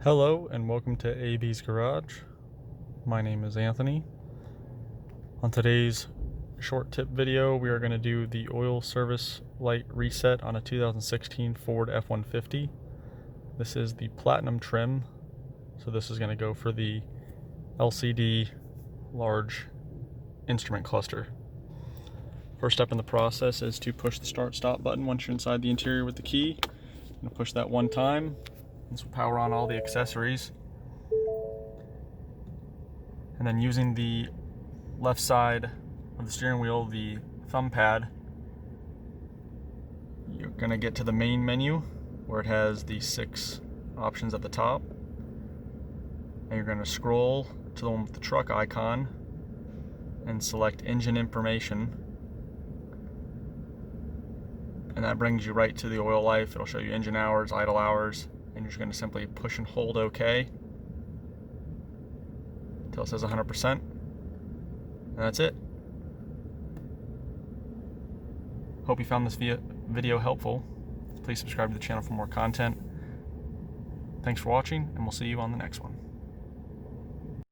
Hello and welcome to AB's Garage. My name is Anthony. On today's short tip video, we are going to do the oil service light reset on a 2016 Ford F150. This is the Platinum trim, so this is going to go for the LCD large instrument cluster. First step in the process is to push the start-stop button once you're inside the interior with the key. I'm going to push that one time. This will power on all the accessories. And then using the left side of the steering wheel, the thumb pad, you're going to get to the main menu where it has the 6 options at the top. And you're going to scroll to the one with the truck icon and select engine information. And that brings you right to the oil life. It'll show you engine hours, idle hours, and you're just going to simply push and hold OK until it says 100%, and that's it. Hope you found this video helpful. Please subscribe to the channel for more content. Thanks for watching, and we'll see you on the next one.